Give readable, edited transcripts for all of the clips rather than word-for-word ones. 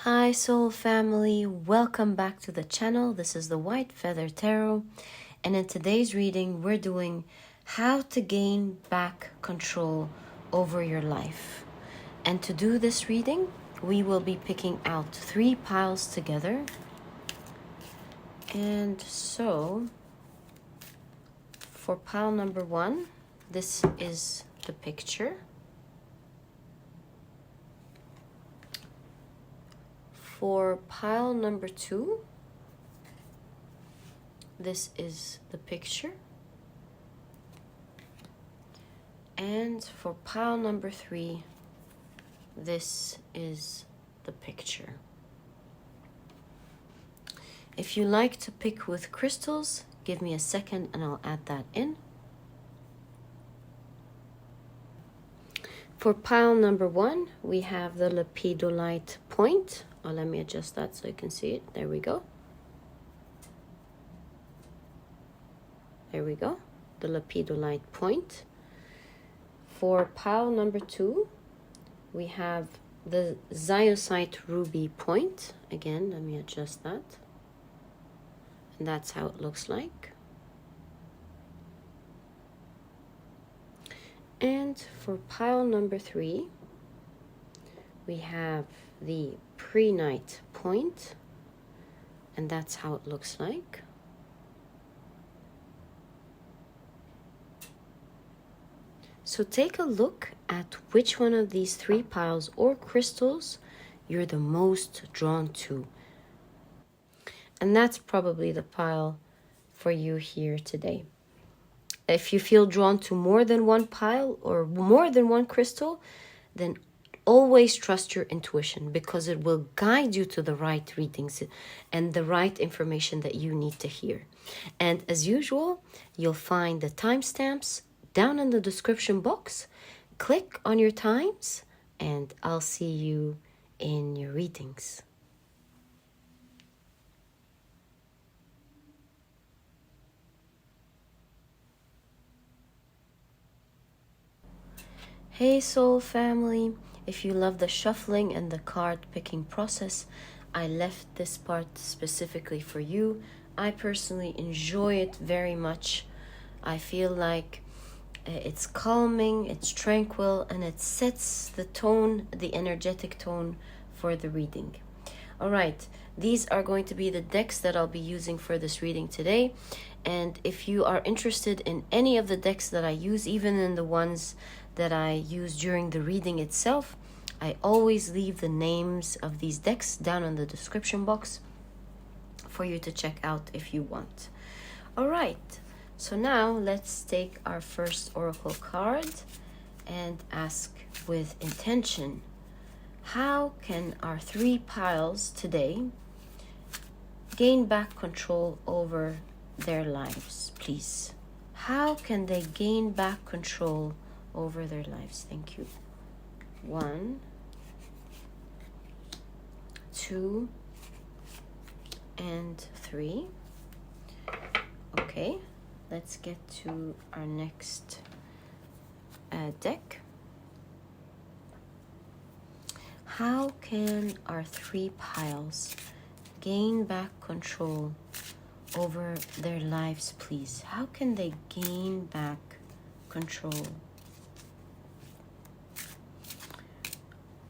Hi soul family, welcome back to the channel. This is the White Feather Tarot, and in today's reading we're doing how to gain back control over your life. And to do this reading we will be picking out 3 piles together. And so for pile number 1, this is the picture. For pile number 2, this is the picture. And for pile number 3, this is the picture. If you like to pick with crystals, give me a second and I'll add that in. For pile number 1, we have the Lapidolite point. Oh, let me adjust that so you can see it. There we go. There we go. The Lapidolite point. For pile number 2, we have the Ziosite ruby point. Again, let me adjust that. And that's how it looks like. And for pile number 3, we have the Prehnite point, and that's how it looks like. So take a look at which one of these 3 piles or crystals you're the most drawn to. And that's probably the pile for you here today. If you feel drawn to more than one pile or more than one crystal, then always trust your intuition, because it will guide you to the right readings and the right information that you need to hear. And as usual, you'll find the timestamps down in the description box. Click on your times and I'll see you in your readings. Hey soul family, if you love the shuffling and the card picking process, I left this part specifically for you. I personally enjoy it very much. I feel like it's calming, it's tranquil, and it sets the tone, the energetic tone for the reading. All right, these are going to be the decks that I'll be using for this reading today. And if you are interested in any of the decks that I use, even in the ones that I use during the reading itself, I always leave the names of these decks down in the description box for you to check out if you want. All right, so now let's take our first oracle card and ask with intention, how can our 3 piles today gain back control over their lives, please? How can they gain back control over their lives? Thank you. 1, 2, and 3. Okay, let's get to our next deck. How can our 3 piles gain back control over their lives, please? How can they gain back control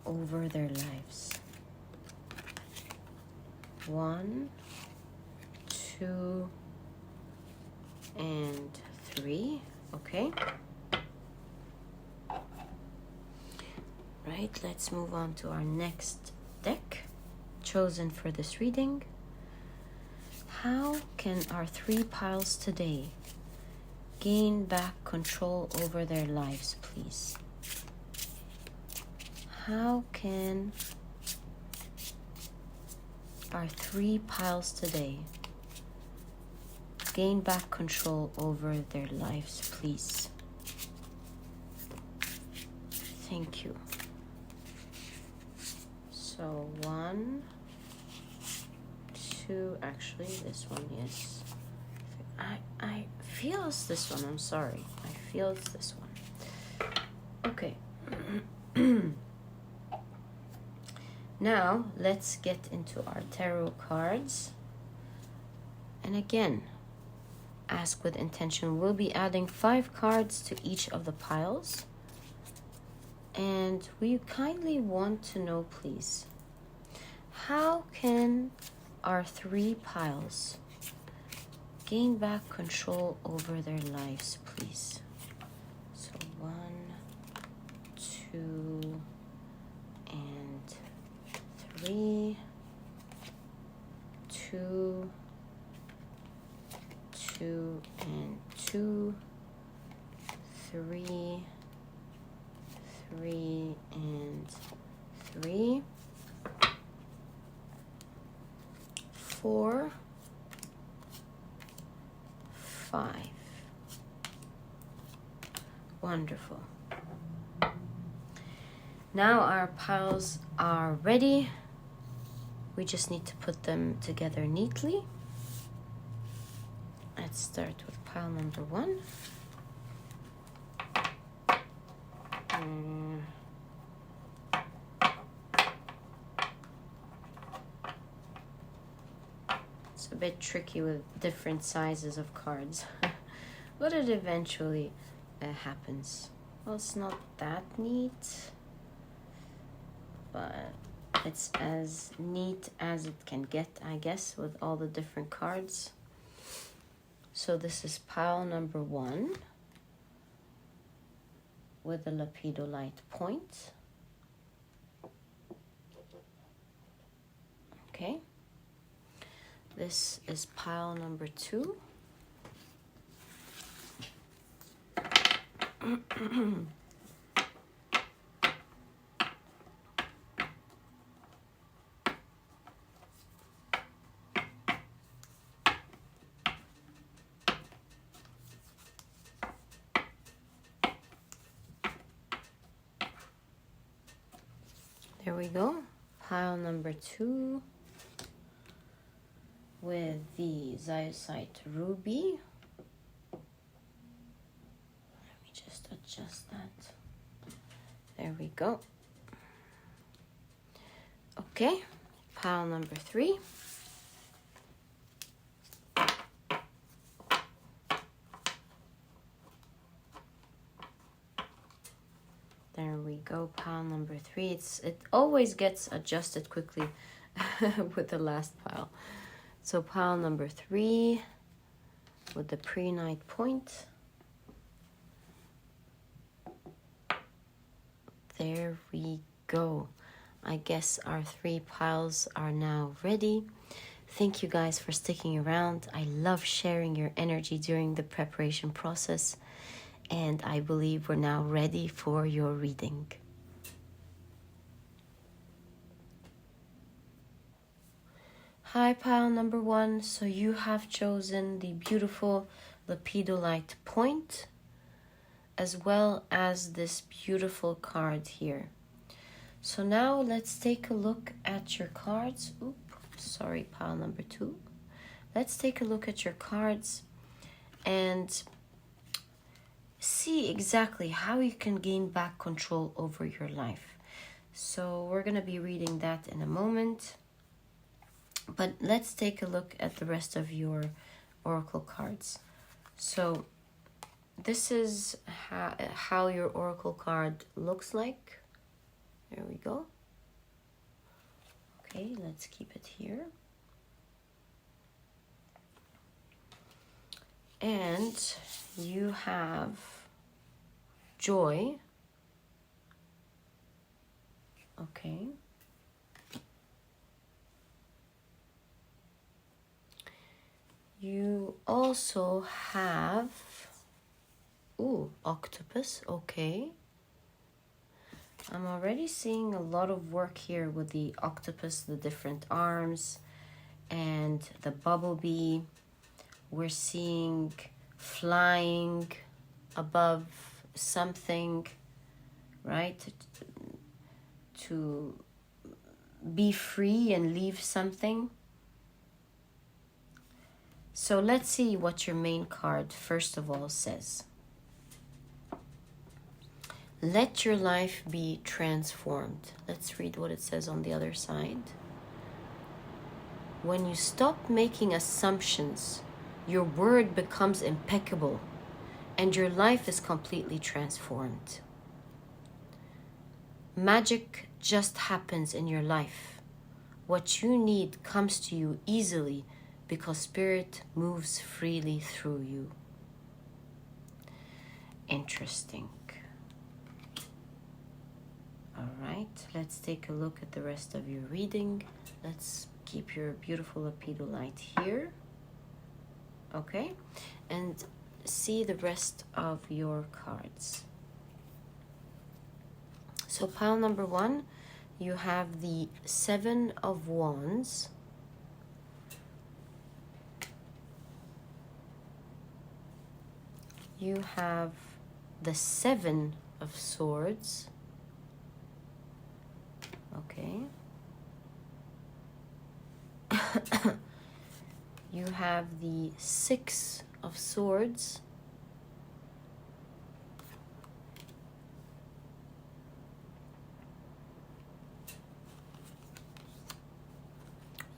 over their lives? 1, 2, and 3. Okay. Right, let's move on to our next deck chosen for this reading. How can our 3 piles today gain back control over their lives, please? How can our 3 piles today gain back control over their lives, please? Thank you. So 1, 2, actually this one is, I feel it's this one, I'm sorry. I feel it's this one. Okay. Now, let's get into our tarot cards. And again, ask with intention. We'll be adding 5 cards to each of the piles. And we kindly want to know, please, how can our 3 piles gain back control over their lives, please? So 1, 2, and 3. 2, 2, and 2. 3, 3, and 3. 4, 5. Wonderful. Now our piles are ready. We just need to put them together neatly. Let's start with pile number 1. It's a bit tricky with different sizes of cards, but it eventually happens. Well, it's not that neat, but it's as neat as it can get, I guess, with all the different cards. So this is pile number 1 with the Lapidolite point. Okay. This is pile number 2. There we go. Pile number 2 with the Ziosite ruby. Let me just adjust that. There we go. Okay, pile number 3. There we go, pile number 3. It always gets adjusted quickly with the last pile. So pile number 3 with the Prehnite point. There we go. I guess our 3 piles are now ready. Thank you guys for sticking around. I love sharing your energy during the preparation process. And I believe we're now ready for your reading. Hi, pile number 1. So you have chosen the beautiful Lapidolite point, as well as this beautiful card here. So now let's take a look at your cards. Sorry, pile number 2. Let's take a look at your cards and see exactly how you can gain back control over your life. So we're going to be reading that in a moment. But let's take a look at the rest of your oracle cards. So this is how your oracle card looks like. There we go. Okay, let's keep it here. And you have joy. Okay. You also have, octopus. Okay. I'm already seeing a lot of work here with the octopus, the different arms, and the bumblebee. We're seeing flying above something, right? To be free and leave something. So let's see what your main card, first of all, says. Let your life be transformed. Let's read what it says on the other side. When you stop making assumptions, your word becomes impeccable and your life is completely transformed. Magic just happens in your life. What you need comes to you easily because Spirit moves freely through you. Interesting. All right, let's take a look at the rest of your reading. Let's keep your beautiful Lapidolite here. Okay, and see the rest of your cards. So pile number 1, you have the 7 of Wands. You have the 7 of Swords. Okay. You have the 6 of Swords.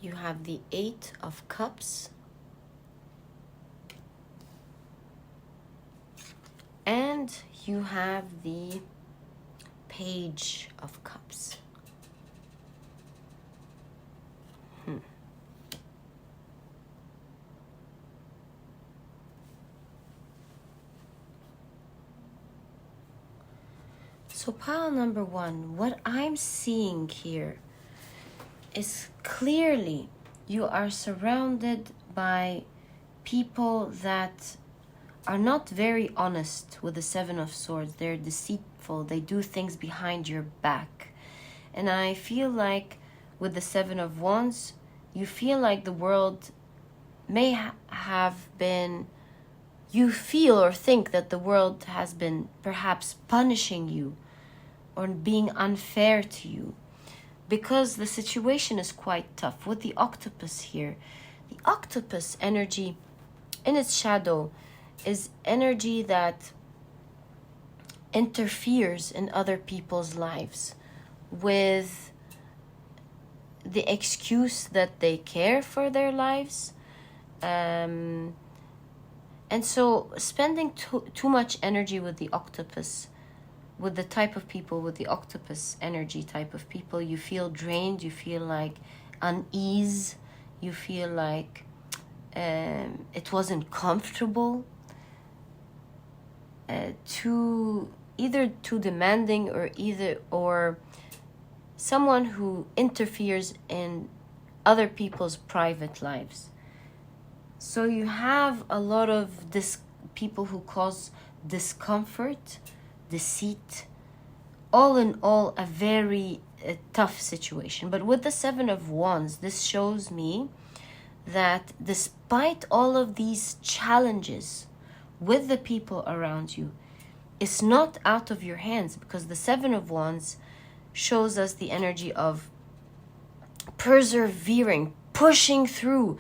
You have the 8 of Cups. And you have the Page of Cups. So pile number 1, what I'm seeing here is clearly you are surrounded by people that are not very honest with the 7 of Swords. They're deceitful. They do things behind your back. And I feel like with the 7 of Wands, you feel like the world may have been, you feel or think that the world has been perhaps punishing you or being unfair to you, because the situation is quite tough. With the octopus here, the octopus energy in its shadow is energy that interferes in other people's lives with the excuse that they care for their lives. And so spending too much energy with the octopus, with the type of people, with the octopus energy type of people, you feel drained, you feel like unease, you feel like it wasn't comfortable, either too demanding or someone who interferes in other people's private lives. So you have a lot of people who cause discomfort, deceit, all in all a very tough situation. But with the 7 of Wands, this shows me that despite all of these challenges with the people around you, it's not out of your hands, because the 7 of Wands shows us the energy of persevering, pushing through,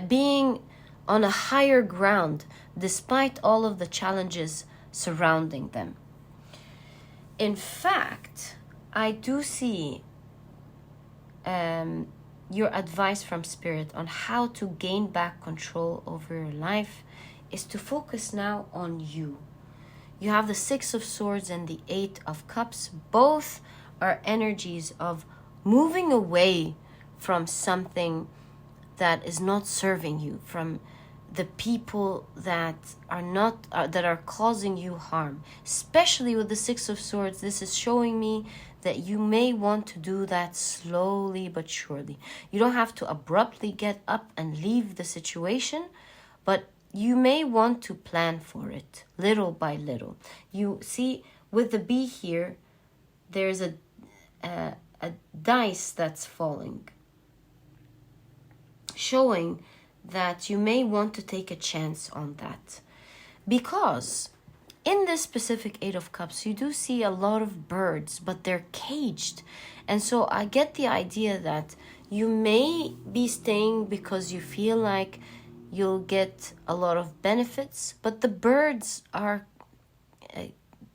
being on a higher ground despite all of the challenges surrounding them. In fact, I do see your advice from Spirit on how to gain back control over your life is to focus now on you. You have the 6 of Swords and the 8 of Cups. Both are energies of moving away from something that is not serving you, from the people that are causing you harm. Especially with the 6 of Swords, this is showing me that you may want to do that slowly but surely. You don't have to abruptly get up and leave the situation, but you may want to plan for it little by little. You see, with the bee here, there's a dice that's falling, showing that you may want to take a chance on that. Because in this specific 8 of Cups, you do see a lot of birds, but they're caged. And so I get the idea that you may be staying because you feel like you'll get a lot of benefits, but the birds are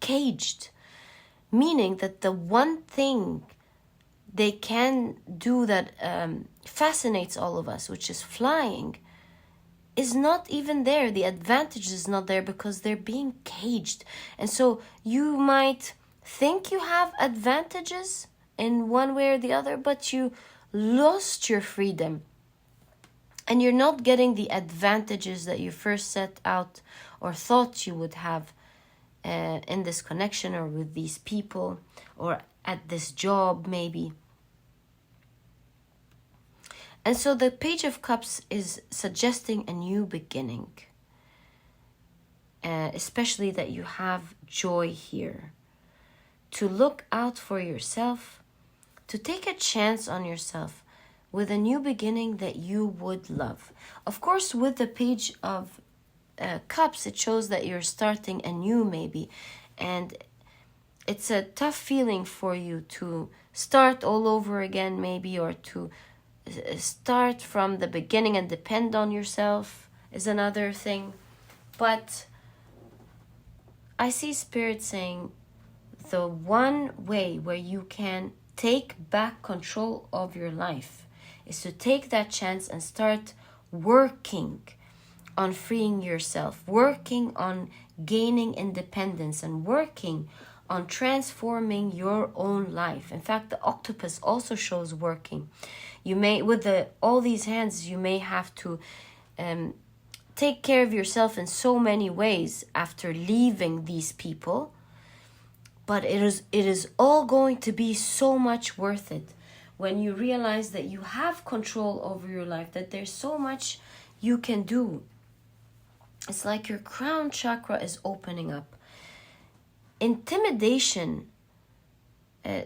caged. Meaning that the one thing they can do that fascinates all of us, which is flying, is not even there. The advantage is not there because they're being caged. And so you might think you have advantages in one way or the other, but you lost your freedom. And you're not getting the advantages that you first set out or thought you would have in this connection or with these people or at this job maybe. And so the Page of Cups is suggesting a new beginning, especially that you have joy here, to look out for yourself, to take a chance on yourself with a new beginning that you would love. Of course, with the Page of Cups, it shows that you're starting anew maybe, and it's a tough feeling for you to start all over again maybe, or to start from the beginning and depend on yourself is another thing. But I see Spirit saying the one way where you can take back control of your life is to take that chance and start working on freeing yourself, working on gaining independence, and working on transforming your own life. In fact, the octopus also shows working. You may, with all these hands, you may have to take care of yourself in so many ways after leaving these people. But it is all going to be so much worth it when you realize that you have control over your life, that there's so much you can do. It's like your crown chakra is opening up. Intimidation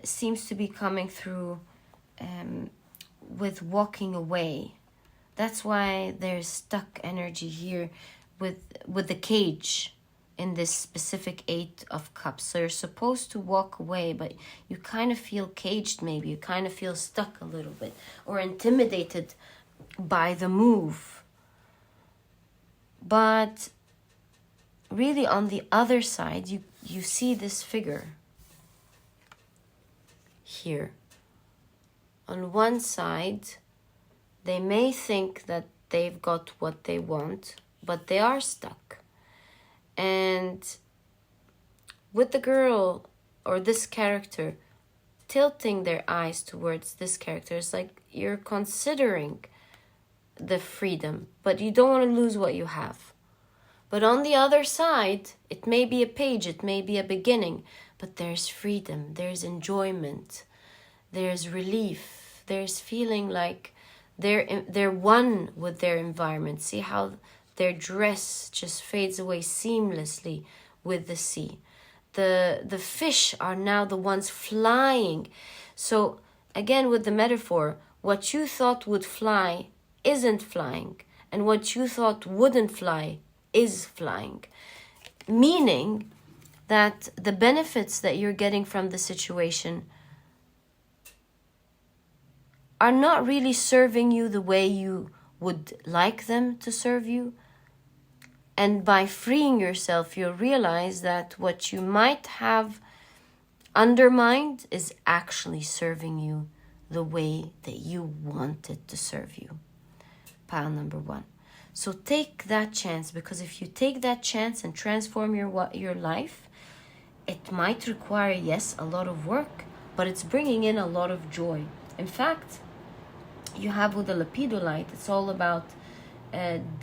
seems to be coming through with walking away. That's why there's stuck energy here with the cage in this specific 8 of Cups. So you're supposed to walk away, but you kind of feel caged maybe. You kind of feel stuck a little bit or intimidated by the move. But really on the other side, you see this figure here. On one side, they may think that they've got what they want, but they are stuck. And with the girl or this character tilting their eyes towards this character, it's like you're considering the freedom, but you don't want to lose what you have. But on the other side, it may be a page, it may be a beginning, but there's freedom, there's enjoyment, there's relief, there's feeling like they're one with their environment. See how their dress just fades away seamlessly with the sea. The fish are now the ones flying. So again, with the metaphor, what you thought would fly isn't flying, and what you thought wouldn't fly is flying. Meaning that the benefits that you're getting from the situation are not really serving you the way you would like them to serve you. And by freeing yourself, you'll realize that what you might have undermined is actually serving you the way that you want it to serve you. Pile number 1. So take that chance, because if you take that chance and transform your life, it might require, yes, a lot of work, but it's bringing in a lot of joy. In fact, you have with the Lapidolite, it's all about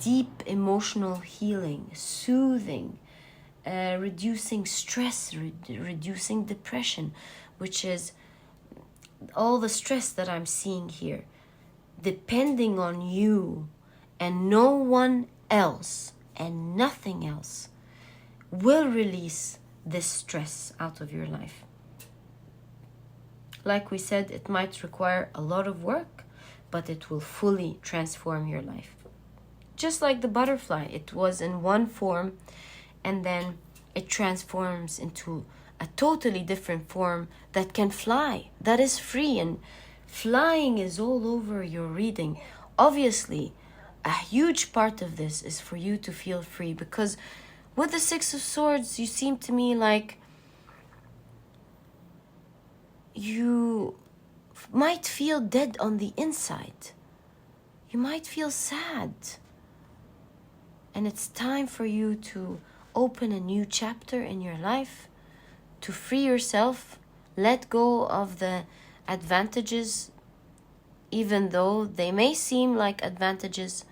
deep emotional healing, soothing, reducing stress, reducing depression, which is all the stress that I'm seeing here. Depending on you and no one else and nothing else will release this stress out of your life. Like we said, it might require a lot of work, but it will fully transform your life. Just like the butterfly, it was in one form and then it transforms into a totally different form that can fly, that is free. And flying is all over your reading. Obviously, a huge part of this is for you to feel free, because with the 6 of Swords, you seem to me like you might feel dead on the inside. You might feel sad. And it's time for you to open a new chapter in your life, to free yourself, let go of the advantages, even though they may seem like advantages,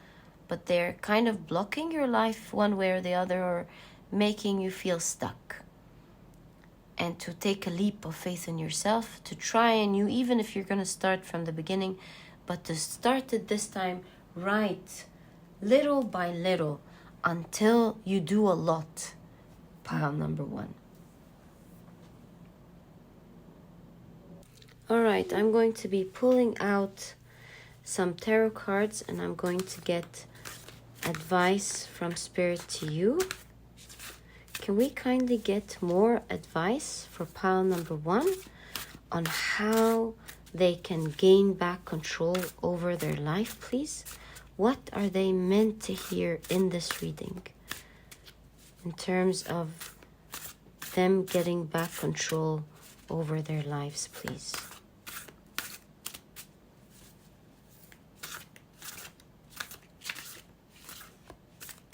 but they're kind of blocking your life one way or the other, or making you feel stuck. And to take a leap of faith in yourself, to try anew, even if you're going to start from the beginning, but to start it this time right, little by little, until you do a lot. Pile number 1. All right, I'm going to be pulling out some tarot cards, and I'm going to get advice from Spirit to you. Can we kindly get more advice for pile number 1 on how they can gain back control over their life, please? What are they meant to hear in this reading in terms of them getting back control over their lives, please?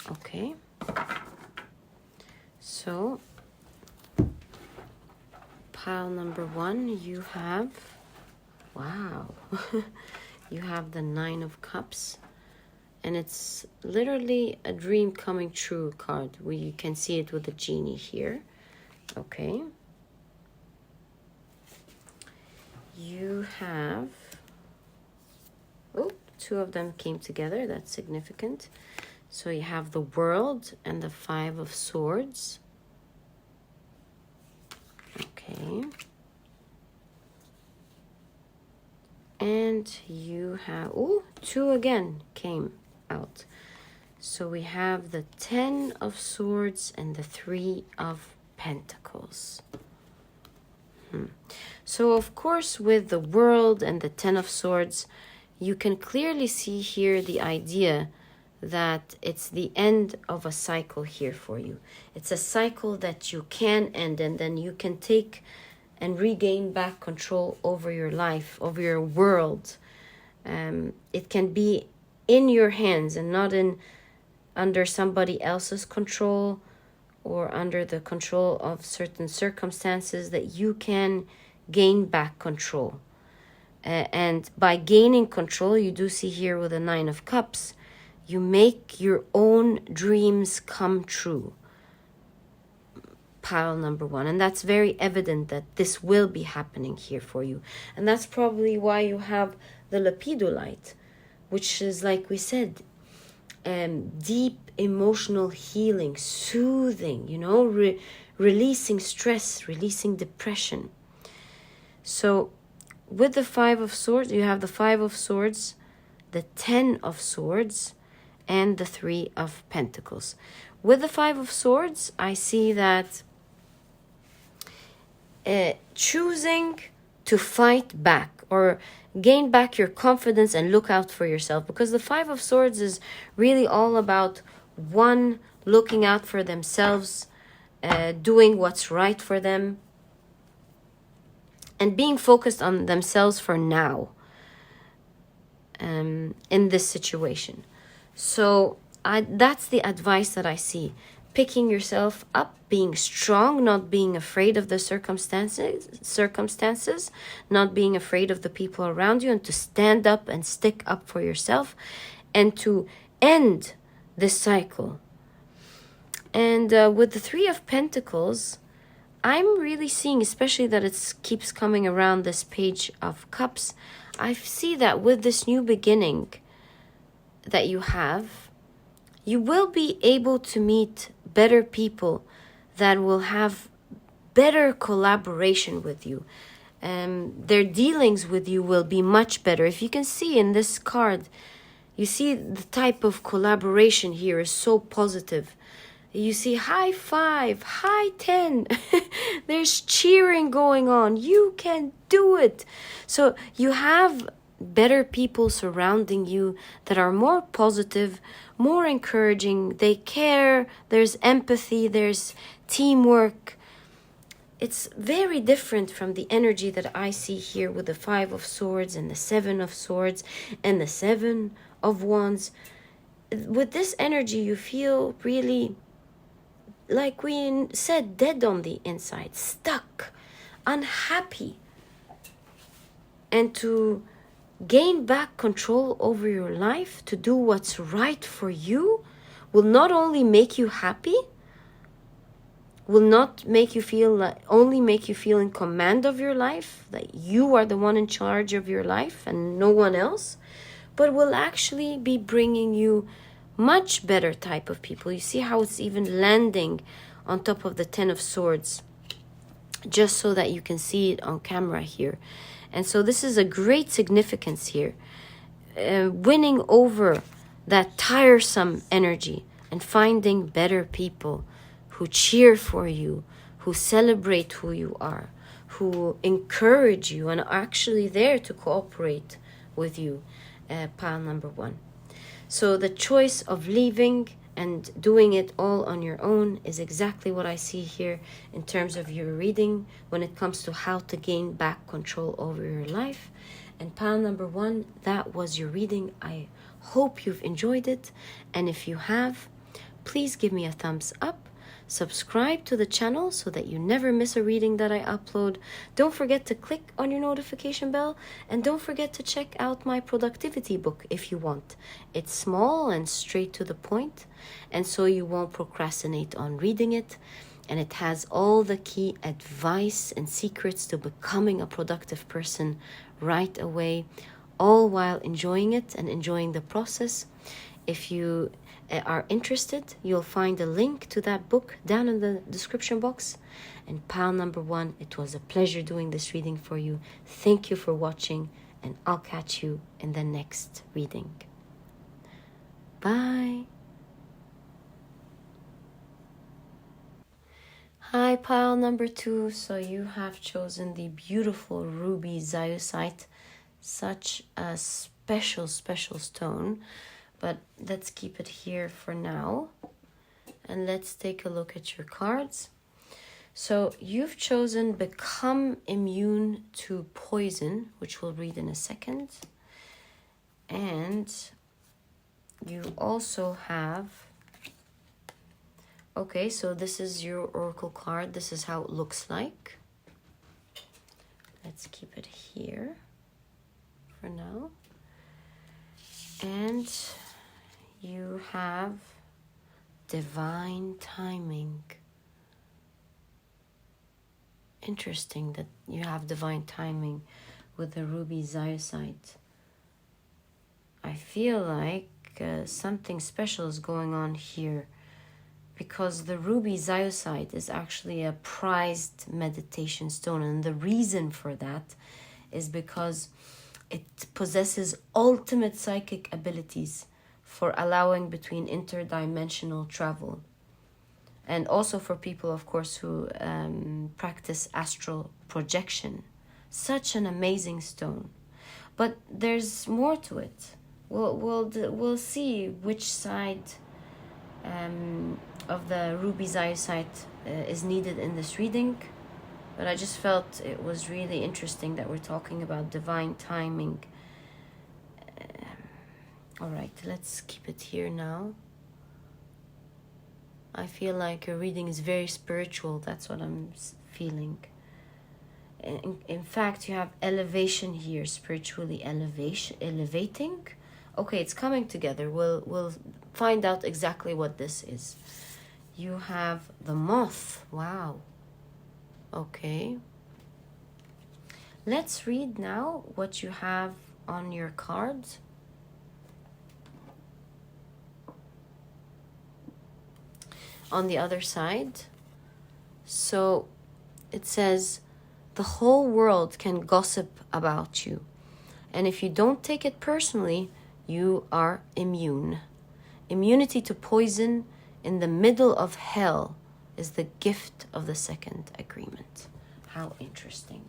Okay. So, pile number 1, you have, wow, you have the 9 of Cups. And it's literally a dream coming true card. You can see it with the genie here. Okay. You have, 2 of them came together. That's significant. So you have the World and the 5 of Swords. Okay. And you have, 2 again came out. So we have the 10 of Swords and the 3 of Pentacles. So of course, with the World and the 10 of Swords, you can clearly see here the idea that it's the end of a cycle here for you. It's a cycle that you can end, and then you can take and regain back control over your life, over your world. It can be in your hands and not under somebody else's control or under the control of certain circumstances, that you can gain back control. And by gaining control, you do see here with the 9 of Cups, you make your own dreams come true. Pile number 1. And that's very evident that this will be happening here for you. And that's probably why you have the Lapidolite, which is, like we said, deep emotional healing, soothing, releasing stress, releasing depression. So with the 5 of Swords, you have the 5 of Swords, the 10 of Swords, and the 3 of Pentacles. With the 5 of Swords, I see that choosing to fight back or gain back your confidence and look out for yourself, because the 5 of Swords is really all about one looking out for themselves, doing what's right for them, and being focused on themselves for now in this situation. So that's the advice that I see. Picking yourself up, being strong, not being afraid of the circumstances, not being afraid of the people around you, and to stand up and stick up for yourself and to end this cycle. And with the 3 of Pentacles, I'm really seeing, especially that it keeps coming around this Page of Cups, I see that with this new beginning that you have, you will be able to meet better people that will have better collaboration with you. Their dealings with you will be much better. If you can see in this card, you see the type of collaboration here is so positive. You see high 5, high 10. There's cheering going on. You can do it. So you have better people surrounding you that are more positive, more encouraging. They care. There's empathy. There's teamwork. it's very different from the energy that I see here with the 5 of Swords and the 7 of Swords and the 7 of Wands. With this energy, you feel really, like we said, dead on the inside, stuck, unhappy. And to gain back control over your life, to do what's right for you, will not only make you happy, will not make you feel like, only make you feel in command of your life, that you are the one in charge of your life and no one else, but will actually be bringing you much better type of people. You see how it's even landing on top of the 10 of Swords, just so that you can see it on camera here. And so this is a great significance here. Winning over that tiresome energy and finding better people who cheer for you, who celebrate who you are, who encourage you and are actually there to cooperate with you, pile number 1. So the choice of leaving and doing it all on your own is exactly what I see here in terms of your reading when it comes to how to gain back control over your life. And pile number 1, that was your reading. I hope you've enjoyed it. And if you have, please give me a thumbs up. Subscribe to the channel so that you never miss a reading that I upload. Don't forget to click on your notification bell, and don't forget to check out my productivity book if you want. It's small and straight to the point, and so you won't procrastinate on reading it. And it has all the key advice and secrets to becoming a productive person right away, all while enjoying it and enjoying the process. If you are interested, you'll find a link to that book down in the description box. And pile number 1, it was a pleasure doing this reading for you. Thank you for watching, and I'll catch you in the next reading. Bye. Hi, pile number 2. So you have chosen the beautiful ruby Ziosite. Such a special stone. But let's keep it here for now. And let's take a look at your cards. So you've chosen Become Immune to Poison, which we'll read in a second. And you also have... Okay, so this is your oracle card. This is how it looks like. Let's keep it here for now. And you have divine timing. Interesting that you have divine timing with the ruby Ziosite. I feel like something special is going on here, because the ruby Ziosite is actually a prized meditation stone, and the reason for that is because it possesses ultimate psychic abilities for allowing between interdimensional travel. And also for people, of course, who practice astral projection. Such an amazing stone. But there's more to it. We'll see which side of the ruby Ziosite is needed in this reading. But I just felt it was really interesting that we're talking about divine timing. All right, let's keep it here now. I feel like your reading is very spiritual. That's what I'm feeling. In fact, you have elevation here, spiritually elevating. Okay, it's coming together. We'll find out exactly what this is. You have the moth. Wow. Okay. Let's read now what you have on your cards. On the other side. So it says, the whole world can gossip about you. And if you don't take it personally, you are immune. Immunity to poison in the middle of hell is the gift of the second agreement. How interesting.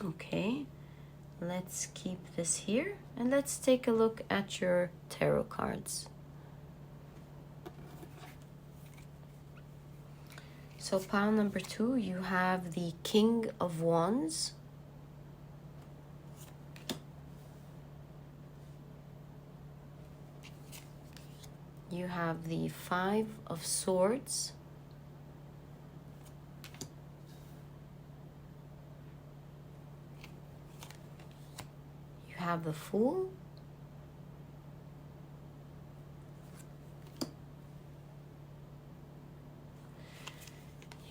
Okay, let's keep this here and let's take a look at your tarot cards. So pile number 2, you have the King of Wands. You have the 5 of Swords. You have the Fool.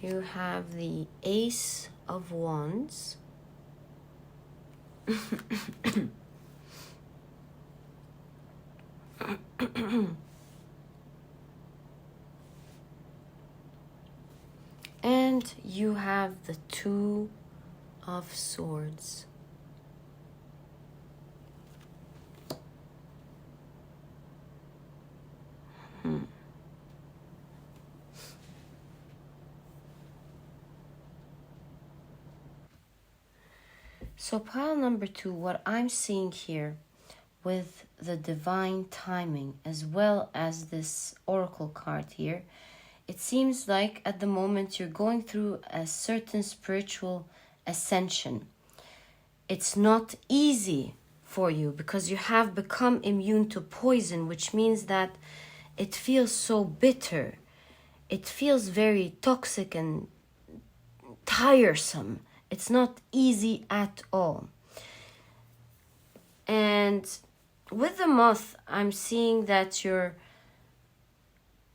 You have the Ace of Wands. And you have the Two of Swords. So pile number 2, what I'm seeing here with the divine timing as well as this oracle card here, it seems like at the moment you're going through a certain spiritual ascension. It's not easy for you because you have become immune to poison, which means that it feels so bitter. It feels very toxic and tiresome. It's not easy at all. And with the Moth, I'm seeing that you're,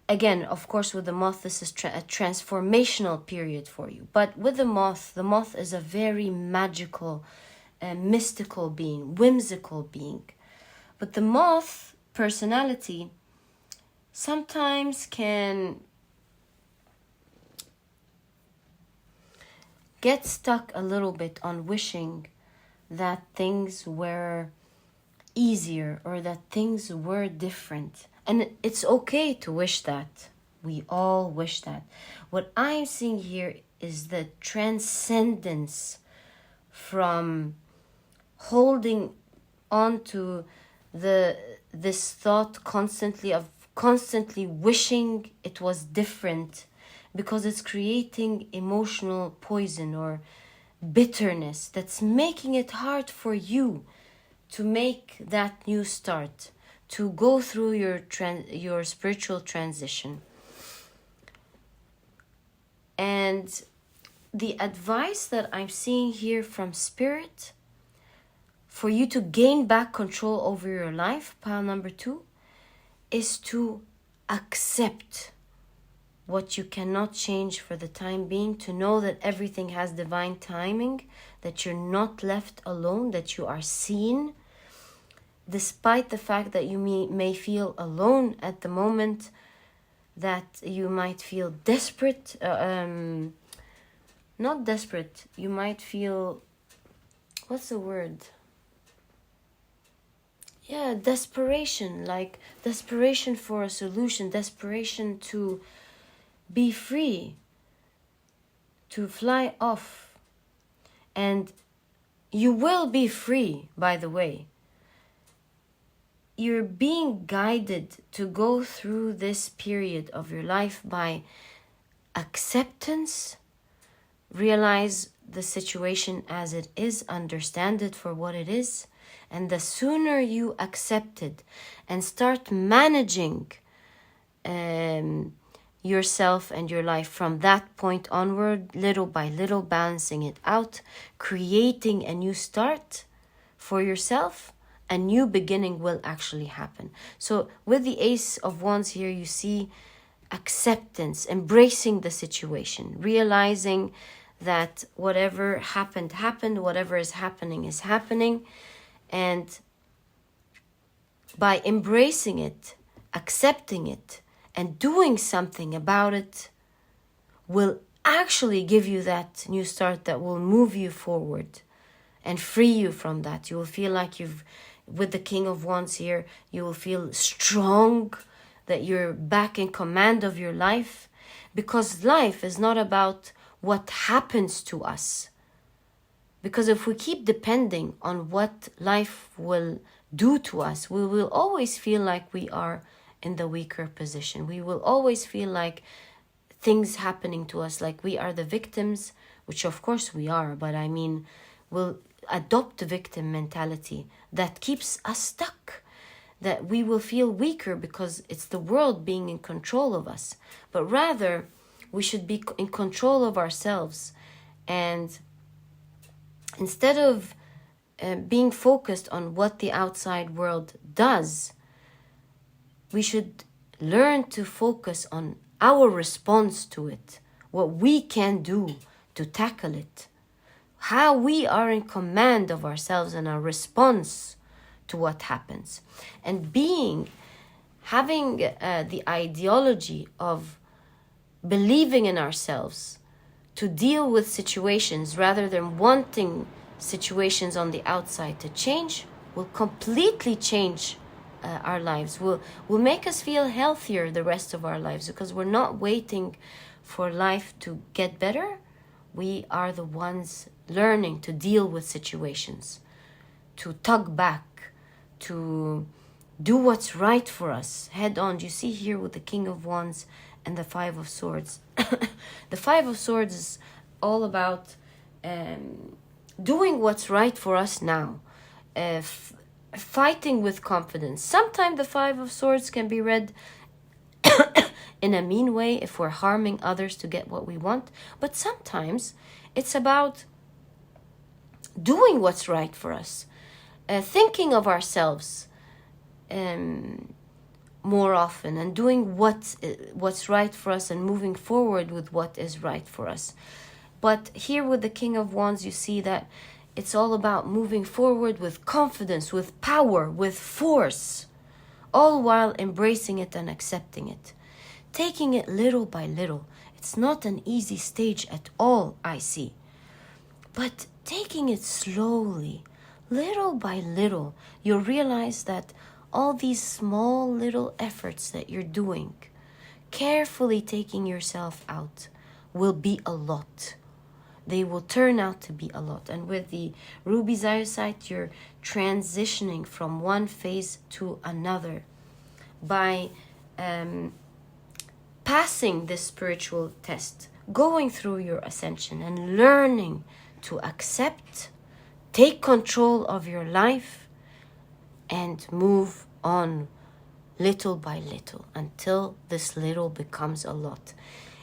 again, of course, with the Moth, this is a transformational period for you. But with the Moth is a very magical, mystical being, whimsical being. But the Moth personality sometimes can get stuck a little bit on wishing that things were easier or that things were different. And it's okay to wish that. We all wish that. What I'm seeing here is the transcendence from holding on to this thought constantly wishing it was different, because it's creating emotional poison or bitterness that's making it hard for you to make that new start, to go through your spiritual transition. And the advice that I'm seeing here from Spirit for you to gain back control over your life, pile number 2, is to accept what you cannot change for the time being, to know that everything has divine timing, that you're not left alone, that you are seen, despite the fact that you may feel alone at the moment, that you might feel desperate, not desperate, you might feel, what's the word? Yeah, desperation, like desperation for a solution, desperation to be free, to fly off. And you will be free, by the way. You're being guided to go through this period of your life by acceptance, realize the situation as it is, understand it for what it is, and the sooner you accept it and start managing yourself and your life from that point onward, little by little, balancing it out, creating a new start for yourself, a new beginning will actually happen. So with the Ace of Wands here, you see acceptance, embracing the situation, realizing that whatever happened, whatever is happening. And by embracing it, accepting it, and doing something about it will actually give you that new start that will move you forward and free you from that. You will feel like with the King of Wands here, you will feel strong, that you're back in command of your life, because life is not about what happens to us. Because if we keep depending on what life will do to us, we will always feel like we are in the weaker position. We will always feel like things happening to us, like we are the victims, which of course we are, but I mean, we'll adopt the victim mentality that keeps us stuck, that we will feel weaker because it's the world being in control of us. But rather, we should be in control of ourselves. And instead of being focused on what the outside world does, we should learn to focus on our response to it, what we can do to tackle it, how we are in command of ourselves and our response to what happens. And having the ideology of believing in ourselves to deal with situations rather than wanting situations on the outside to change will completely change our lives, will make us feel healthier the rest of our lives, because we're not waiting for life to get better. We are the ones learning to deal with situations, to tug back, to do what's right for us head on. You see here with the King of Wands and the Five of Swords. The Five of Swords is all about doing what's right for us now, fighting with confidence. Sometimes the Five of Swords can be read in a mean way if we're harming others to get what we want. But sometimes it's about doing what's right for us, thinking of ourselves more often, and doing what's right for us and moving forward with what is right for us. But here with the King of Wands, you see that it's all about moving forward with confidence, with power, with force, all while embracing it and accepting it, taking it little by little. It's not an easy stage at all, I see, but taking it slowly, little by little, you'll realize that all these small little efforts that you're doing, carefully taking yourself out, will be a lot. They will turn out to be a lot. And with the Ruby Ziosite, you're transitioning from one phase to another by passing this spiritual test, going through your ascension and learning to accept, take control of your life, and move on little by little until this little becomes a lot.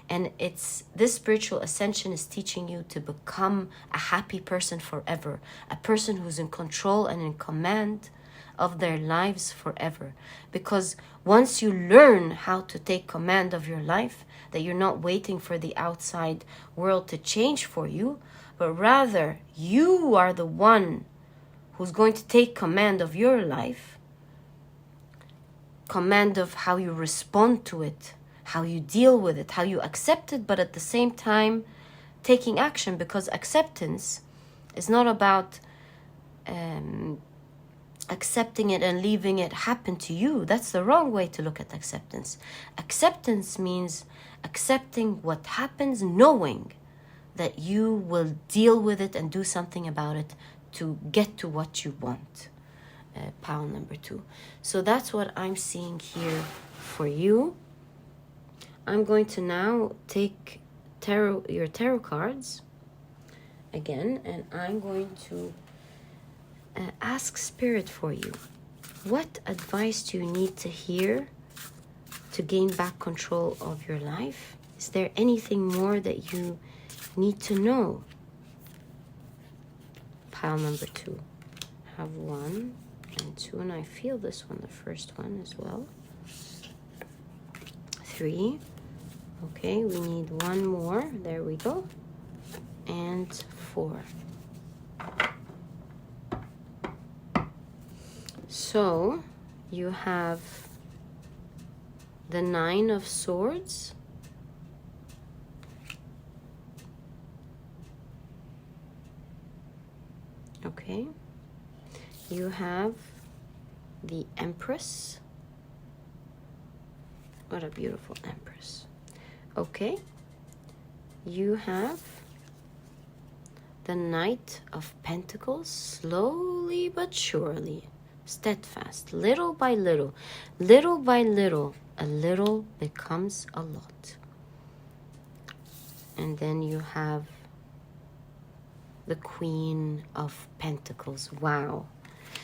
And this spiritual ascension is teaching you to become a happy person forever, a person who's in control and in command of their lives forever. Because once you learn how to take command of your life, that you're not waiting for the outside world to change for you, but rather you are the one who's going to take command of your life, command of how you respond to it, how you deal with it, how you accept it, but at the same time taking action. Because acceptance is not about accepting it and leaving it happen to you. That's the wrong way to look at acceptance. Acceptance means accepting what happens, knowing that you will deal with it and do something about it to get to what you want. Pile number 2. So that's what I'm seeing here for you. I'm going to now take your tarot cards again, and I'm going to ask Spirit for you. What advice do you need to hear to gain back control of your life? Is there anything more that you need to know? Pile number 2. I have 1 and 2, and I feel this one, the first one as well. 3. Okay, we need 1 more. There we go. And 4. So you have the 9 of Swords, okay, you have the Empress. What a beautiful Empress. Okay, you have the Knight of Pentacles, slowly but surely, steadfast, little by little, a little becomes a lot. And then you have the Queen of Pentacles. Wow.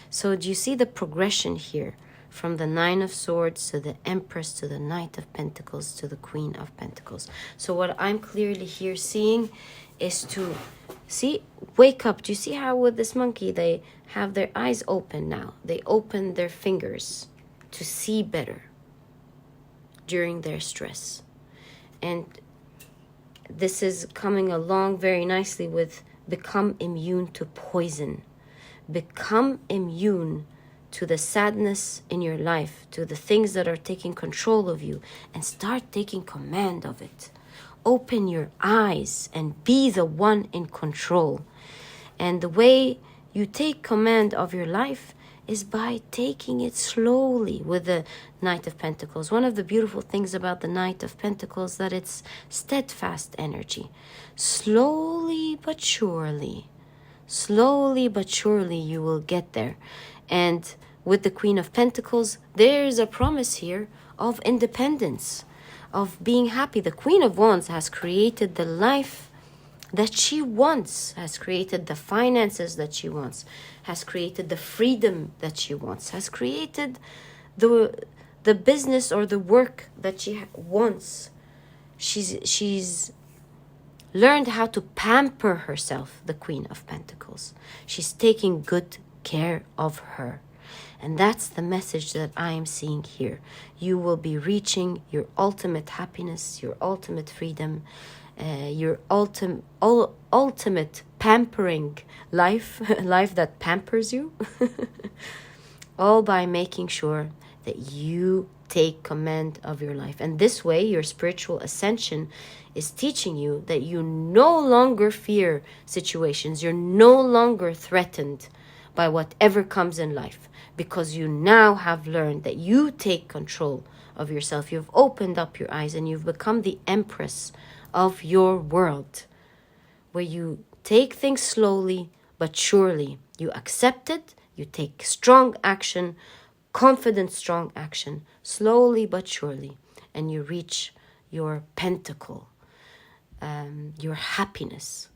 So do you see the progression here? From the Nine of Swords to the Empress to the Knight of Pentacles to the Queen of Pentacles. So what I'm clearly here seeing is to see, wake up. Do you see how with this monkey they have their eyes open now? They open their fingers to see better during their stress. And this is coming along very nicely with become immune to poison. Become immune to the sadness in your life, to the things that are taking control of you, and start taking command of it. Open your eyes and be the one in control. And the way you take command of your life is by taking it slowly with the Knight of Pentacles. One of the beautiful things about the Knight of Pentacles that it's steadfast energy. Slowly but surely you will get there. And with the Queen of Pentacles, there's a promise here of independence, of being happy. The Queen of Wands has created the life that she wants, has created the finances that she wants, has created the freedom that she wants, has created the business or the work that she wants. She's learned how to pamper herself, the Queen of Pentacles. She's taking good care of her. And that's the message that I am seeing here. You will be reaching your ultimate happiness, your ultimate freedom, your ultimate pampering life, life that pampers you, all by making sure that you take command of your life. And this way, your spiritual ascension is teaching you that you no longer fear situations. You're no longer threatened by whatever comes in life, because you now have learned that you take control of yourself. You've opened up your eyes and you've become the empress of your world, where you take things slowly but surely. You accept it, you take strong action, confident strong action, slowly but surely, and you reach your pentacle, your happiness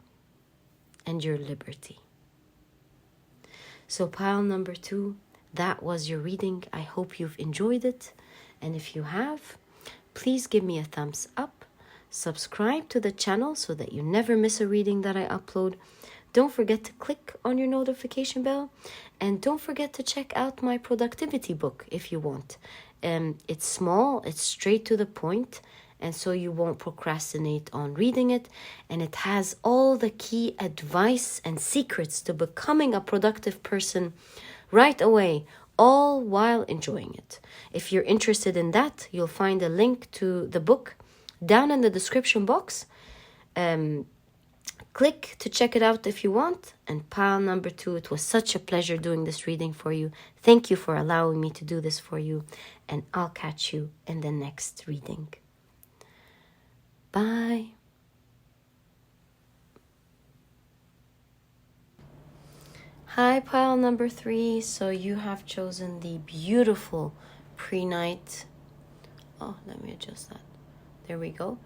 and your liberty. So pile number 2, that was your reading. I hope you've enjoyed it. And if you have, please give me a thumbs up. Subscribe to the channel so that you never miss a reading that I upload. Don't forget to click on your notification bell. And don't forget to check out my productivity book if you want. It's small, it's straight to the point, and so you won't procrastinate on reading it. And it has all the key advice and secrets to becoming a productive person right away, all while enjoying it. If you're interested in that, you'll find a link to the book down in the description box. Click to check it out if you want. And pile number 2, it was such a pleasure doing this reading for you. Thank you for allowing me to do this for you. And I'll catch you in the next reading. Bye. Hi, pile number 3. So you have chosen the beautiful Prehnite. Oh, let me adjust that. There we go.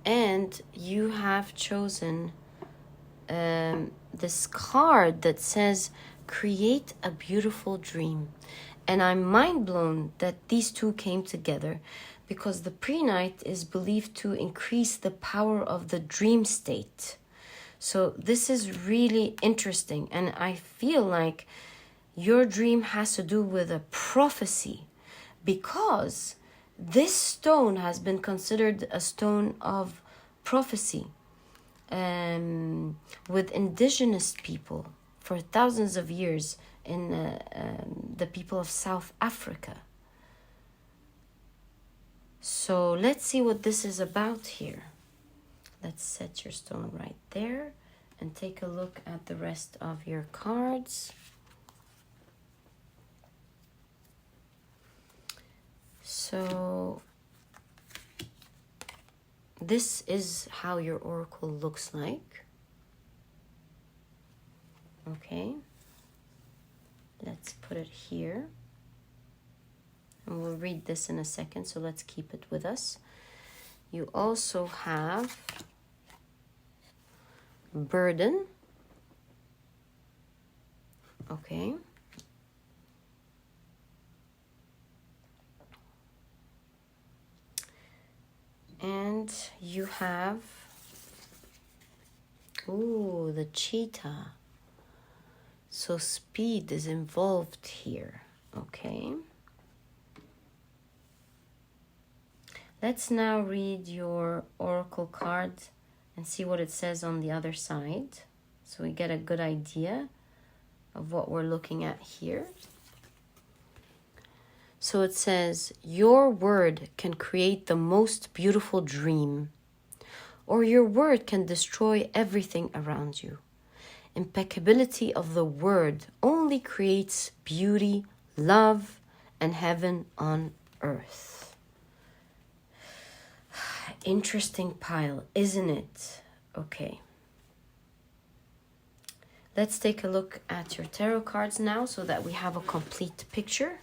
And you have chosen this card that says, create a beautiful dream. And I'm mind blown that these two came together, because the Prehnite is believed to increase the power of the dream state. So this is really interesting. And I feel like your dream has to do with a prophecy, because this stone has been considered a stone of prophecy with indigenous people for thousands of years in the people of South Africa. So let's see what this is about here. Let's set your stone right there and take a look at the rest of your cards. So this is how your oracle looks like. Okay. Let's put it here. And we'll read this in a second, so let's keep it with us. You also have burden. Okay. And you have, ooh, the cheetah. So speed is involved here. Okay. Let's now read your oracle card and see what it says on the other side, so we get a good idea of what we're looking at here. So it says, your word can create the most beautiful dream, or your word can destroy everything around you. Impeccability of the word only creates beauty, love, and heaven on earth. Interesting pile, isn't it? Okay. Let's take a look at your tarot cards now so that we have a complete picture.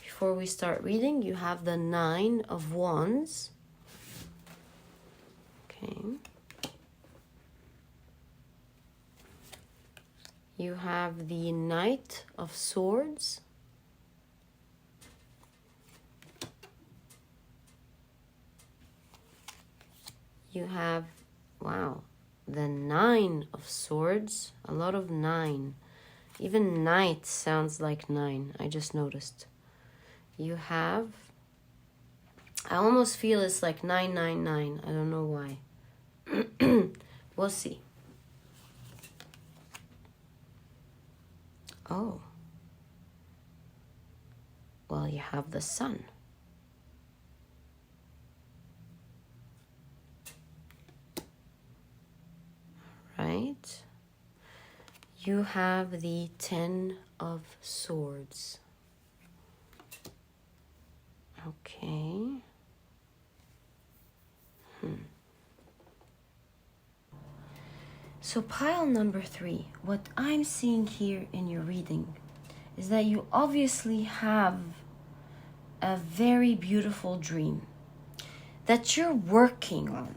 Before we start reading, you have the 9 of Wands. Okay. You have the Knight of Swords. You have, wow, the 9 of Swords. A lot of 9. Even Knight sounds like 9. I just noticed. You have, I almost feel it's like 999. I don't know why. We'll see. Oh. Well, you have the Sun. Right. You have the 10 of Swords. Okay. So pile number 3, what I'm seeing here in your reading is that you obviously have a very beautiful dream that you're working on.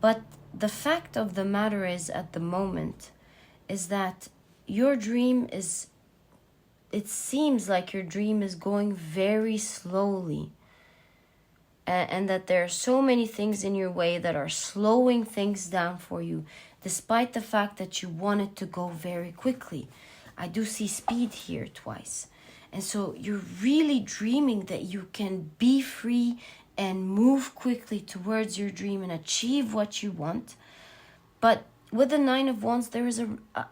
But the fact of the matter is, at the moment, is that your dream is, it seems like your dream is going very slowly. And that there are so many things in your way that are slowing things down for you, despite the fact that you want it to go very quickly. I do see speed here twice. And so you're really dreaming that you can be free and move quickly towards your dream and achieve what you want. But with the 9 of Wands, there is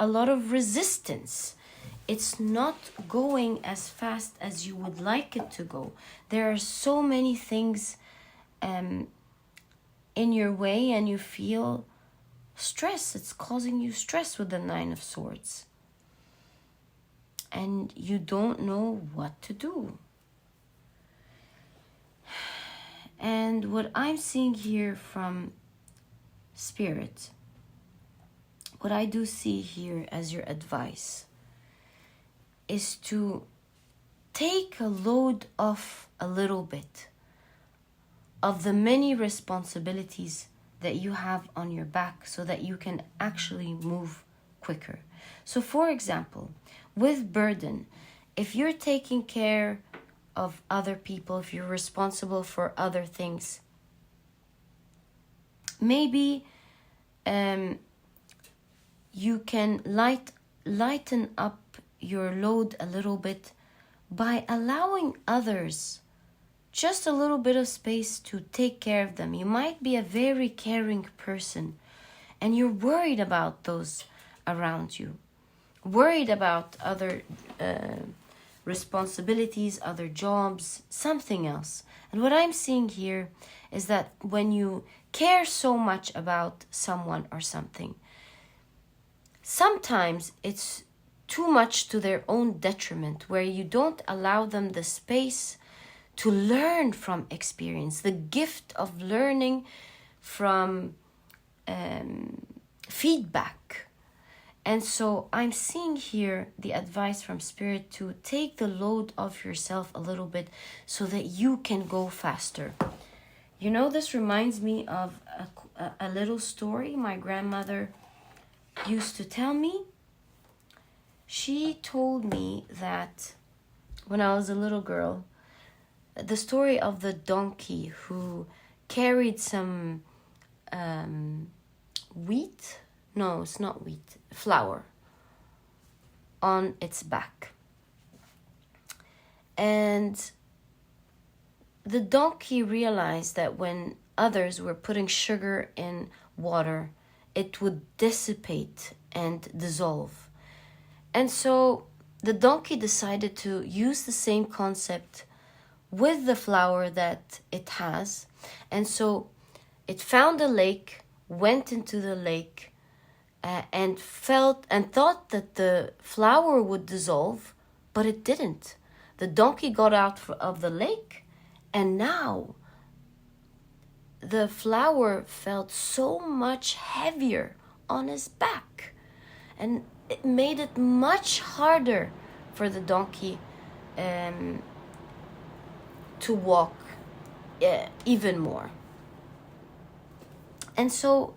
a lot of resistance. It's not going as fast as you would like it to go. There are so many things in your way, and you feel stress. It's causing you stress with the 9 of Swords. And you don't know what to do. And what I'm seeing here from Spirit, what I do see here as your advice is to take a load off a little bit of the many responsibilities that you have on your back so that you can actually move quicker. So for example, with burden, if you're taking care of other people, if you're responsible for other things, maybe you can lighten up your load a little bit by allowing others just a little bit of space to take care of them. You might be a very caring person and you're worried about those around you, worried about other responsibilities, other jobs, something else. And what I'm seeing here is that when you care so much about someone or something, sometimes it's too much to their own detriment, where you don't allow them the space to learn from experience, the gift of learning from feedback. And so I'm seeing here the advice from Spirit to take the load off yourself a little bit so that you can go faster. You know, this reminds me of a little story my grandmother used to tell me. She told me that when I was a little girl, the story of the donkey who carried some wheat, no, it's not wheat, flour, on its back. And the donkey realized that when others were putting sugar in water, it would dissipate and dissolve. And so the donkey decided to use the same concept with the flour that it has. And so it found a lake, went into the lake, and thought that the flour would dissolve, but it didn't. The donkey got out of the lake, and now the flour felt so much heavier on his back, and it made it much harder for the donkey to walk even more. And so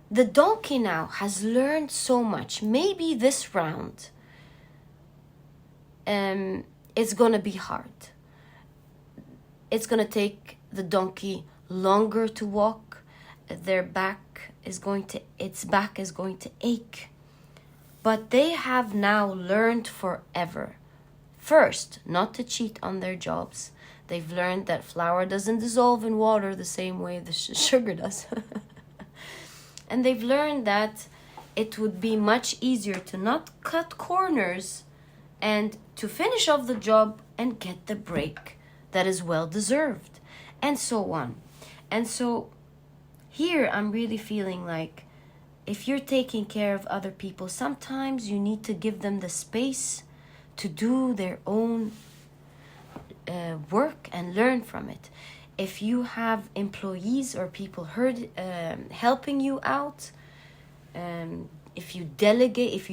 the donkey now has learned so much. Maybe this round it's going to be hard. It's going to take the donkey longer to walk. Its back is going to ache. But they have now learned forever. First, not to cheat on their jobs. They've learned that flour doesn't dissolve in water the same way the sugar does. And they've learned that it would be much easier to not cut corners and to finish off the job and get the break that is well deserved, and so on. And so here I'm really feeling like if you're taking care of other people, sometimes you need to give them the space to do their own work and learn from it. If you have employees or people helping you out, if you delegate, if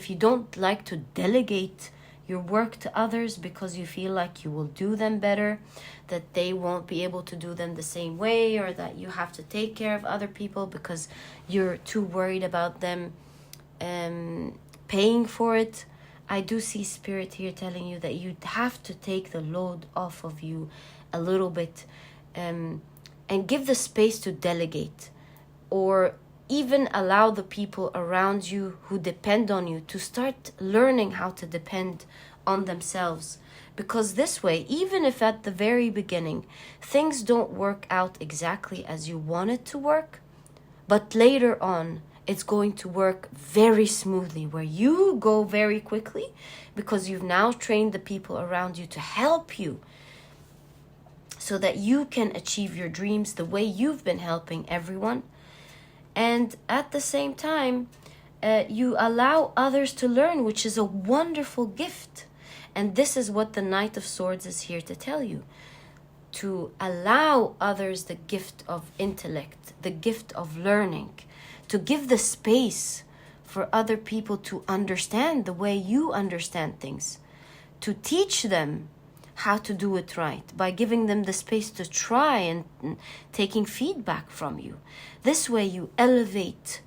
you don't like to delegate your work to others because you feel like you will do them better, that they won't be able to do them the same way, or that you have to take care of other people because you're too worried about them paying for it, I do see Spirit here telling you that you have to take the load off of you a little bit, and give the space to delegate, or even allow the people around you who depend on you to start learning how to depend on themselves. Because this way, even if at the very beginning things don't work out exactly as you want it to work, but later on it's going to work very smoothly, where you go very quickly because you've now trained the people around you to help you so that you can achieve your dreams the way you've been helping everyone. And at the same time, you allow others to learn, which is a wonderful gift. And this is what the Knight of Swords is here to tell you. To allow others the gift of intellect, the gift of learning, to give the space for other people to understand the way you understand things, to teach them how to do it right by giving them the space to try and taking feedback from you. This way you elevate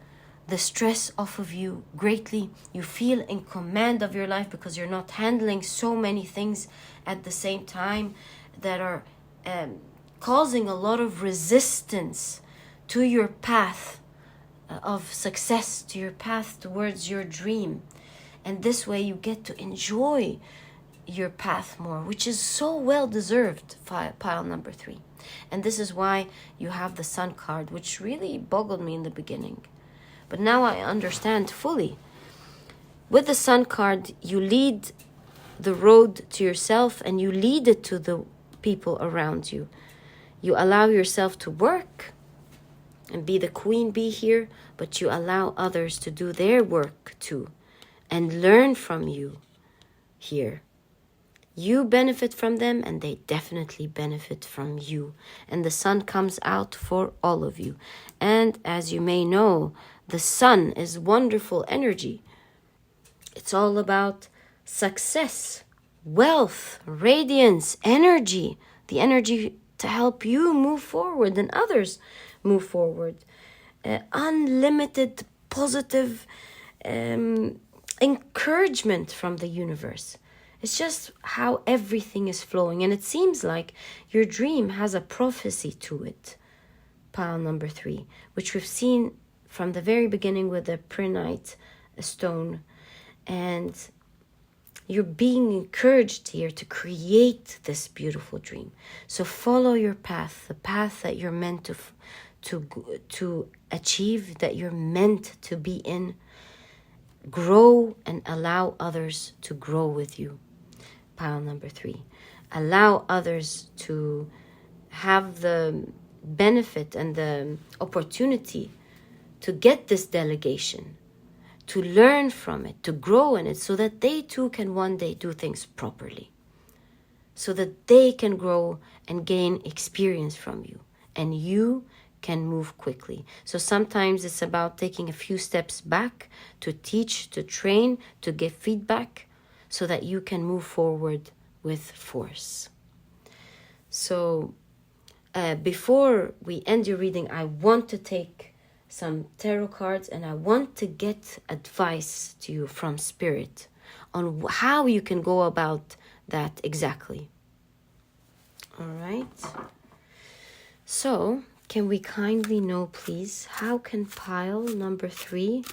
the stress off of you greatly. You feel in command of your life because you're not handling so many things at the same time that are causing a lot of resistance to your path of success, to your path towards your dream. And this way you get to enjoy your path more, which is so well deserved, pile number 3. And this is why you have the Sun card, which really boggled me in the beginning, but now I understand fully. With the Sun card, you lead the road to yourself and you lead it to the people around you. You allow yourself to work and be the queen bee here, but you allow others to do their work too and learn from you here. You benefit from them and they definitely benefit from you. And the sun comes out for all of you. And as you may know, the sun is wonderful energy. It's all about success, wealth, radiance, energy. The energy to help you move forward and others move forward. Unlimited positive encouragement from the universe. It's just how everything is flowing. And it seems like your dream has a prophecy to it. Pile number 3, which we've seen from the very beginning with the Prehnite stone. And you're being encouraged here to create this beautiful dream. So follow your path, the path that you're meant to achieve, that you're meant to be in. Grow and allow others to grow with you. Pile number 3. Allow others to have the benefit and the opportunity to get this delegation, to learn from it, to grow in it, so that they too can one day do things properly, so that they can grow and gain experience from you, and you can move quickly. So sometimes it's about taking a few steps back to teach, to train, to give feedback, so that you can move forward with force. So before we end your reading, I want to take some tarot cards and I want to get advice to you from Spirit on how you can go about that exactly. All right. So, can we kindly know, please, how can pile number 3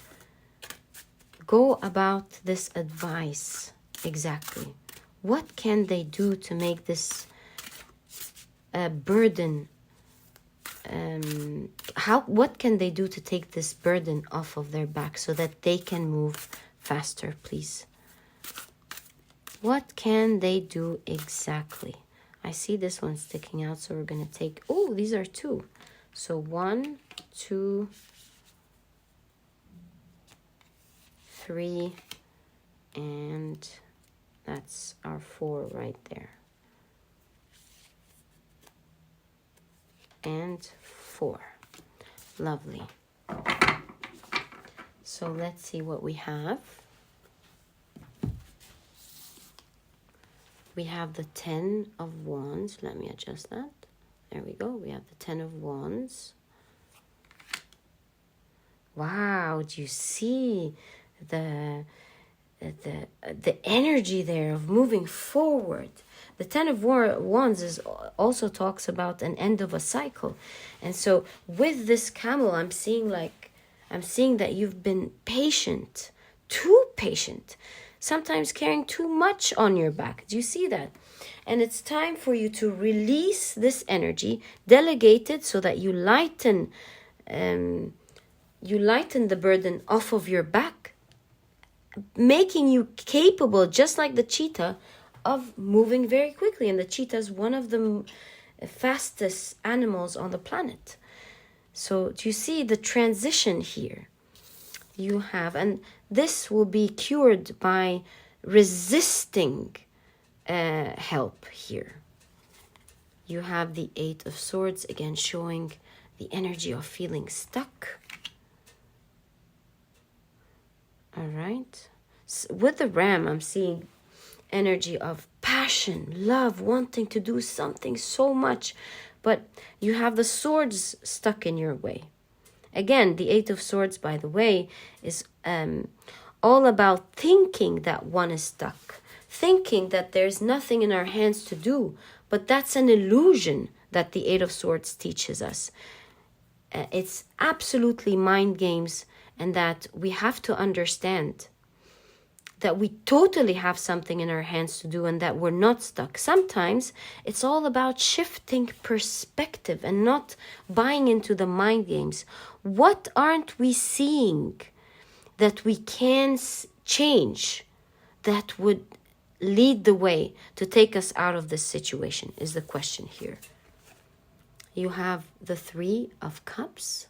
go about this advice exactly? What can they do to make this burden? What can they do to take this burden off of their back so that they can move faster, please? What can they do exactly? I see this one sticking out, so we're going to take... Oh, these are 2. So 1, 2, 3, and that's our 4 right there. And 4. Lovely. So let's see what we have. We have the 10 of Wands. Let me adjust that. There we go. We have the 10 of Wands. Wow, do you see the energy there of moving forward? The 10 of Wands also talks about an end of a cycle. And so with this camel, I'm seeing that you've been patient, too patient, sometimes carrying too much on your back. Do you see that? And it's time for you to release this energy, delegate it so that you lighten the burden off of your back, making you capable, just like the cheetah, of moving very quickly. And the cheetah is one of the fastest animals on the planet. So do you see the transition here? You have, and this will be cured by resisting help here. You have the 8 of Swords, again showing the energy of feeling stuck. All right. So with the Ram, I'm seeing energy of passion, love, wanting to do something so much, but you have the swords stuck in your way. Again, the 8 of Swords, by the way, is all about thinking that one is stuck, thinking that there's nothing in our hands to do, but that's an illusion that the 8 of Swords teaches us. It's absolutely mind games, and that we have to understand that we totally have something in our hands to do and that we're not stuck. Sometimes it's all about shifting perspective and not buying into the mind games. What aren't we seeing that we can change that would lead the way to take us out of this situation is the question here. You have the 3 of Cups.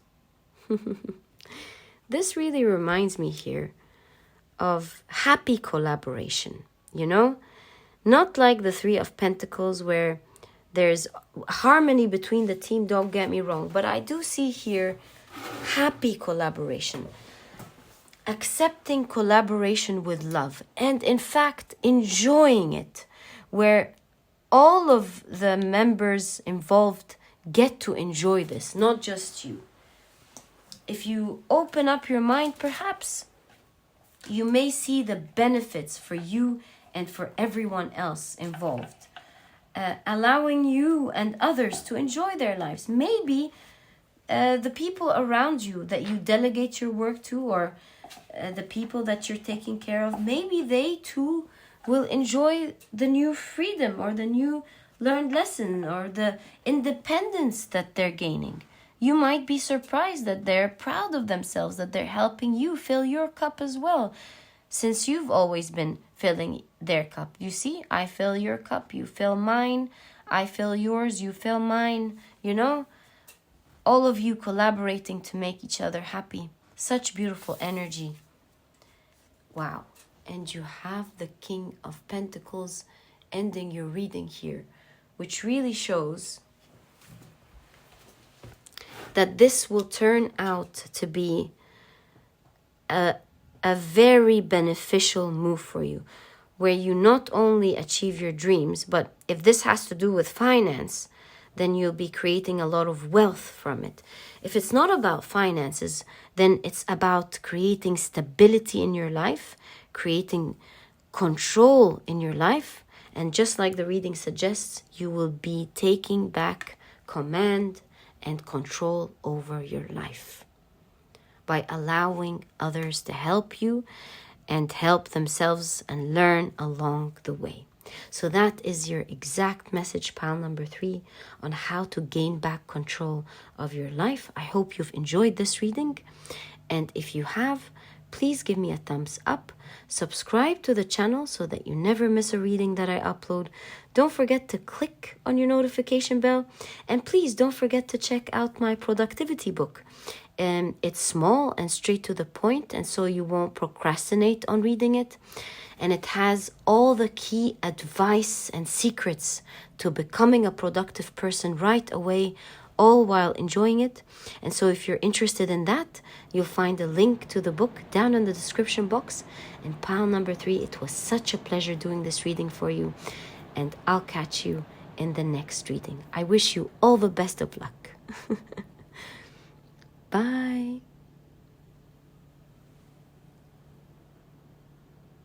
This really reminds me here of happy collaboration, you know? Not like the 3 of Pentacles where there's harmony between the team, don't get me wrong, but I do see here happy collaboration. Accepting collaboration with love and in fact enjoying it, where all of the members involved get to enjoy this, not just you. If you open up your mind, perhaps you may see the benefits for you and for everyone else involved, allowing you and others to enjoy their lives. Maybe the people around you that you delegate your work to, or the people that you're taking care of, maybe they too will enjoy the new freedom or the new learned lesson or the independence that they're gaining. You might be surprised that they're proud of themselves, that they're helping you fill your cup as well, since you've always been filling their cup. You see, I fill your cup, you fill mine, I fill yours, you fill mine, you know? All of you collaborating to make each other happy. Such beautiful energy. Wow. And you have the King of Pentacles ending your reading here, which really shows that this will turn out to be a very beneficial move for you, where you not only achieve your dreams, but if this has to do with finance, then you'll be creating a lot of wealth from it. If it's not about finances, then it's about creating stability in your life, creating control in your life. And just like the reading suggests, you will be taking back command and control over your life by allowing others to help you and help themselves and learn along the way. So that is your exact message, pile number 3, on how to gain back control of your life. I hope you've enjoyed this reading. And if you have, please give me a thumbs up. Subscribe to the channel so that you never miss a reading that I upload. Don't forget to click on your notification bell. And please don't forget to check out my productivity book. It's small and straight to the point, and so you won't procrastinate on reading it. And it has all the key advice and secrets to becoming a productive person right away, all while enjoying it. And so if you're interested in that, you'll find a link to the book down in the description box. And pile number 3, it was such a pleasure doing this reading for you. And I'll catch you in the next reading. I wish you all the best of luck. Bye.